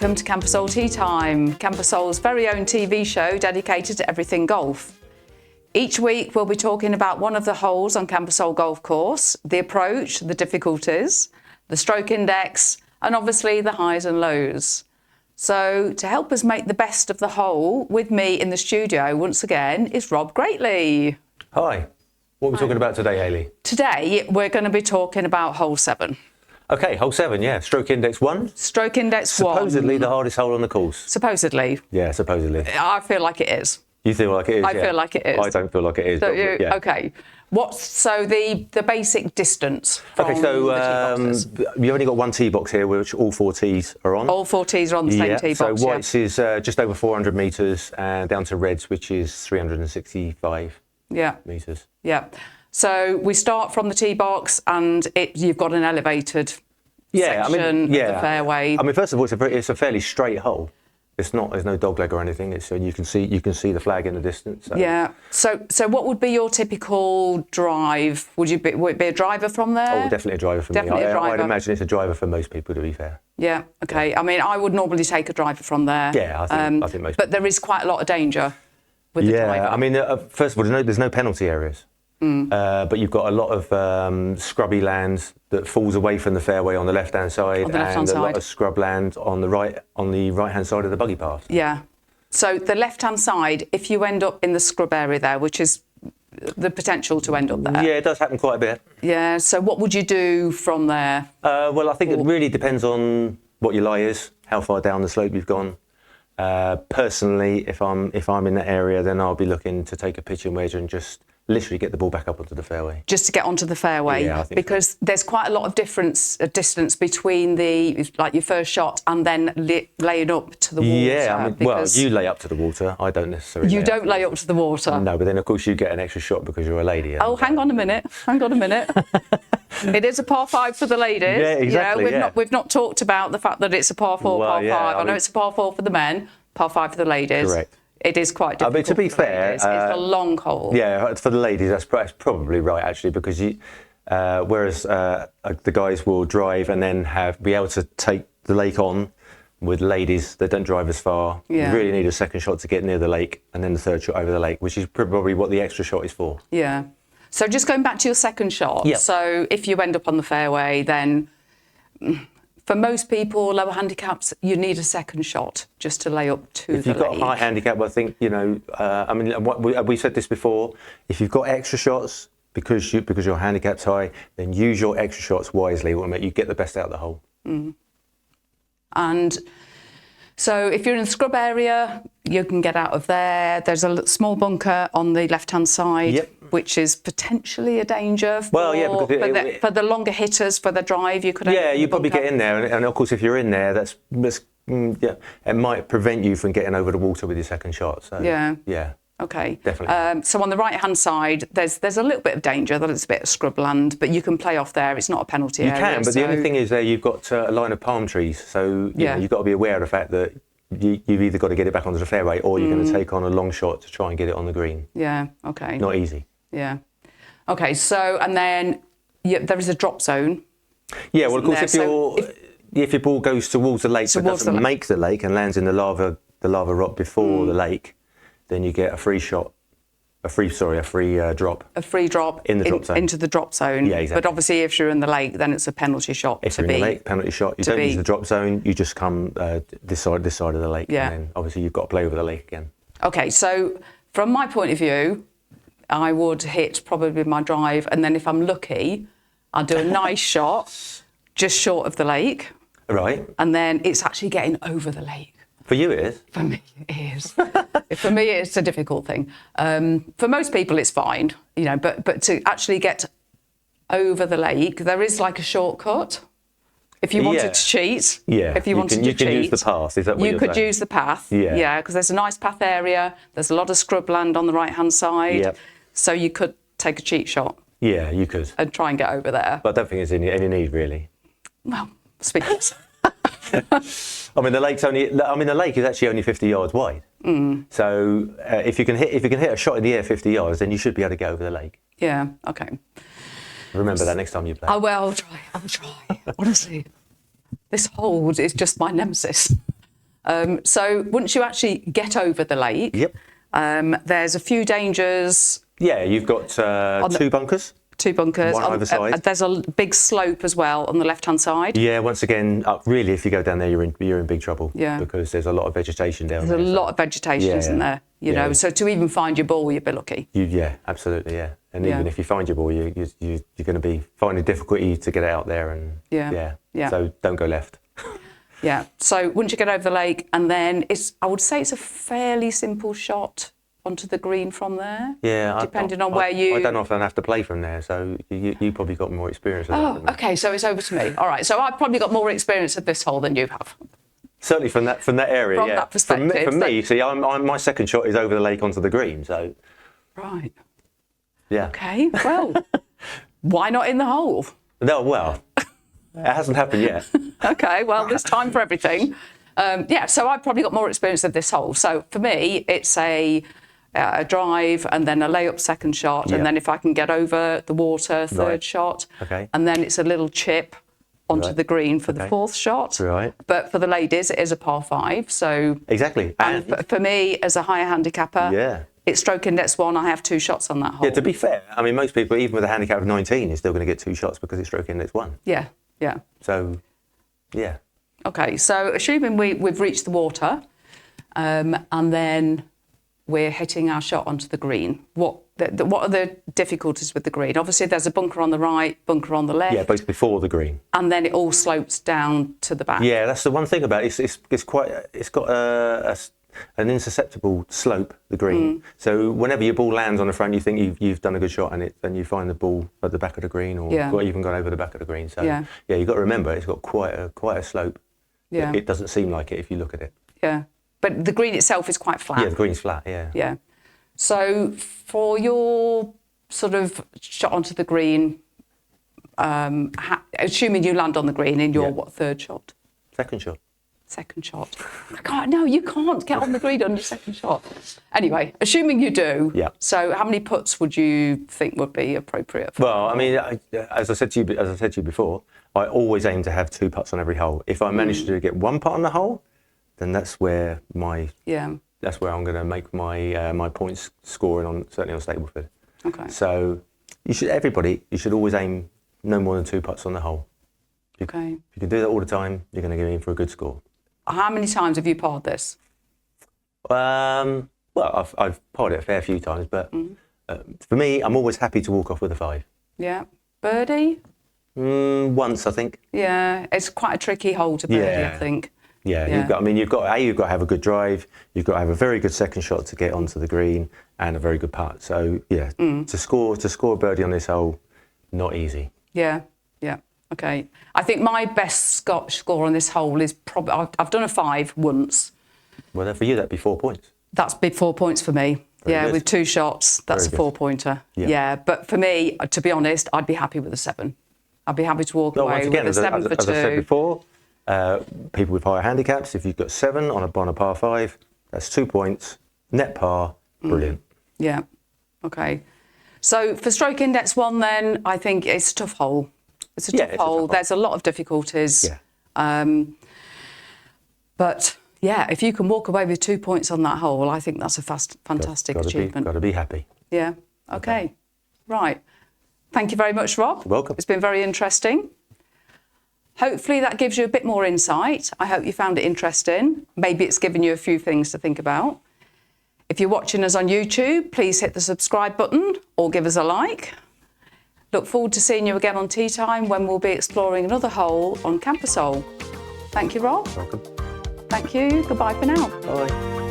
Welcome to Camposol Tea Time, Camposol's very own TV show dedicated to everything golf. Each week we'll be talking about one of the holes on Camposol Golf Course, the approach, the difficulties, the stroke index, and obviously the highs and lows. So to help us make the best of the hole, with me in the studio once again is Rob Greatley. Hi. What are we talking about today, Hayley? Today we're going to be talking about hole 7. Okay, hole 7, yeah. Stroke index 1. Stroke index 1. Supposedly the hardest hole on the course. Supposedly. Yeah, supposedly. I feel like it is. You feel like it is? I feel like it is. I don't feel like it is. So but, yeah. Okay. So the basic distance from Okay, so the tee boxes. you only got one tee box here, which all 4 tees are on. All 4 tees are on the same tee box. So whites is just over 400 metres and down to reds, which is 365 metres. Yeah. So we start from the tee box and you've got an elevated section of the fairway. I mean, first of all, it's a fairly straight hole. It's not. There's no dogleg or anything. It's you can see the flag in the distance. So. Yeah. So what would be your typical drive? Would it be a driver from there? Oh, definitely a driver for me. I'd imagine it's a driver for most people, to be fair. Yeah. Okay. I mean, I would normally take a driver from there. Yeah, I think most. But there is quite a lot of danger with the driver. Yeah. I mean, first of all, there's no penalty areas. But you've got a lot of scrubby land that falls away from the fairway on the left-hand side, and a lot of scrub land on the right-hand side of the buggy path. Yeah. So the left-hand side, if you end up in the scrub area there, which is the potential to end up there. Yeah, it does happen quite a bit. Yeah. So what would you do from there? Well, I think it really depends on what your lie is, how far down the slope you've gone. Personally, if I'm in that area, then I'll be looking to take a pitching wedge and just literally get the ball back up onto the fairway. Just to get onto the fairway? Yeah, I think because so. There's quite a lot of distance between your first shot and then laying up to the water. Yeah, I mean, well, you lay up to the water. I don't necessarily. You don't lay up to the water? No, but then of course you get an extra shot because you're a lady. Oh, hang on a minute. It is a par 5 for the ladies. Yeah, exactly. We've not talked about the fact that it's a par 4, par 5. I know it's a par 4 for the men, par 5 for the ladies. Correct. It is quite difficult. I mean, to be fair, it's a long hole. Yeah, for the ladies, that's probably right actually, because whereas the guys will drive and then be able to take the lake on. With ladies, they don't drive as far. Yeah. You really need a second shot to get near the lake, and then the third shot over the lake, which is probably what the extra shot is for. Yeah. So just going back to your second shot. Yep. So if you end up on the fairway, then for most people, lower handicaps, you need a second shot just to lay up to the lake. If you've got a high handicap, I think, I mean, we said this before, if you've got extra shots, because your handicap's high, then use your extra shots wisely. It will make you get the best out of the hole. Mm. And so if you're in the scrub area, you can get out of there. There's a small bunker on the left-hand side, which is potentially a danger for the longer hitters, for the drive. You could you probably get in there, and of course, if you're in there, it might prevent you from getting over the water with your second shot. So yeah. Okay. Definitely. So on the right-hand side, there's a little bit of danger that it's a bit of scrub land, but you can play off there. It's not a penalty area. You can, but the only thing is there you've got a line of palm trees, so you've got to be aware of the fact that you've either got to get it back onto the fairway or you're going to take on a long shot to try and get it on the green. Yeah. Okay. Not easy. Yeah. Okay. So and then there is a drop zone. Yeah. Well, of course, if your ball goes towards the lake but doesn't make the lake and lands in the lava rock before the lake, then you get a free shot, a free drop. A free drop in the drop zone. Into the drop zone. Yeah, exactly. But obviously, if you're in the lake, then it's a penalty shot. If you're in the lake, penalty shot. You don't use the drop zone. You just come this side of the lake, and then obviously you've got to play over the lake again. Okay, so from my point of view, I would hit probably my drive, and then if I'm lucky, I'll do a nice shot just short of the lake. Right. And then it's actually getting over the lake. For you, it is? For me, it is. For me, it's a difficult thing. For most people, it's fine, but to actually get over the lake, there is like a shortcut. If you wanted to cheat, if you wanted to cheat, you can use the path. Is that what you're saying? You could use the path, because there's a nice path area. There's a lot of scrub land on the right-hand side, so you could take a cheat shot. Yeah, you could. And try and get over there. But I don't think it's any need, really. Well, speaking I mean, the lake is actually only 50 yards wide. So if you can hit a shot in the air 50 yards, then you should be able to get over the lake. Yeah. Okay. Remember that next time you play. I'll try. Honestly, this hole is just my nemesis. So once you actually get over the lake, Yep. There's a few dangers. Yeah, you've got two bunkers. Two bunkers. One either side. There's a big slope as well on the left-hand side. Yeah, once again, really, if you go down there, you're in big trouble. Yeah. Because there's a lot of vegetation down there. There's a lot of vegetation, isn't there? You know, so to even find your ball, you'd be lucky. Yeah, absolutely, yeah. And even if you find your ball, you're going to be finding difficulty to get it out there, and so don't go left. Yeah. So once you get over the lake, and then I would say it's a fairly simple shot onto the green from there. Yeah. Depending on where you... I don't often have to play from there, so you probably got more experience of that than me. Okay, so it's over to me. All right, so I've probably got more experience of this hole than you have. Certainly from that area, from that perspective. For me, see, my second shot is over the lake onto the green, so... Right. Yeah. Okay, well, why not in the hole? No, well, it hasn't happened yet. Okay, well, there's time for everything. So I've probably got more experience of this hole. So for me, it's a drive and then a layup second shot, and then if I can get over the water, third shot, and then it's a little chip onto the green for the fourth shot. Right. But for the ladies, it is a par 5. So exactly. And for me, as a higher handicapper, it's stroke index 1. I have 2 shots on that hole. Yeah, to be fair, I mean, most people, even with a handicap of 19, are still going to get 2 shots because it's stroke index 1. Yeah, yeah. So, yeah. Okay, so assuming we've reached the water, and then we're hitting our shot onto the green, what are the difficulties with the green? Obviously, there's a bunker on the right, bunker on the left. Yeah, both before the green. And then it all slopes down to the back. Yeah, that's the one thing about it. It's got an insusceptible slope, the green. So whenever your ball lands on the front, you think you've done a good shot, and then you find the ball at the back of the green, or even gone over the back of the green. So you've got to remember it's got quite a slope. Yeah. It doesn't seem like it if you look at it. Yeah, but the green itself is quite flat. Yeah, the green's flat. Yeah. Yeah. So for your sort of shot onto the green, assuming you land on the green in your third shot? Second shot. Second shot. You can't get on the green on your second shot. Anyway, assuming you do. Yeah. So how many putts would you think would be appropriate? Well, I mean, as I said to you before, I always aim to have 2 putts on every hole. If I manage to get 1 putt on the hole, then that's where that's where I'm going to make my points scoring certainly on Stableford. Okay. So you should always aim no more than 2 putts on the hole. If you can do that all the time, you're going to get in for a good score. How many times have you parred this? Well, I've parred it a fair few times, but for me, I'm always happy to walk off with a 5. Yeah. Birdie? Once, I think. Yeah, it's quite a tricky hole to birdie, I think. Yeah, you've got to have a good drive. You've got to have a very good second shot to get onto the green, and a very good putt. So to score a birdie on this hole, not easy. Yeah. Okay. I think my best score on this hole is probably I've done a 5 once. Well, then for you that'd be 4 points. That's big 4 points for me. Very good. With 2 shots, that's a 4-pointer. Yeah, but for me, to be honest, I'd be happy with a 7. I'd be happy to walk away with a 7 for 2. As I said before, people with higher handicaps, if you've got 7 on a par 5, that's 2 points, net par, brilliant. Yeah. Okay. So for stroke index 1, then I think it's a tough hole. It's a tough hole. There's a lot of difficulties. Yeah. But yeah, if you can walk away with 2 points on that hole, I think that's a fantastic achievement. Got to be happy. Yeah. Okay. Right. Thank you very much, Rob. You're welcome. It's been very interesting. Hopefully that gives you a bit more insight. I hope you found it interesting. Maybe it's given you a few things to think about. If you're watching us on YouTube, please hit the subscribe button or give us a like. Look forward to seeing you again on Tea Time when we'll be exploring another hole on Camposol. Thank you, Rob. Welcome. Thank you. Goodbye for now. Bye.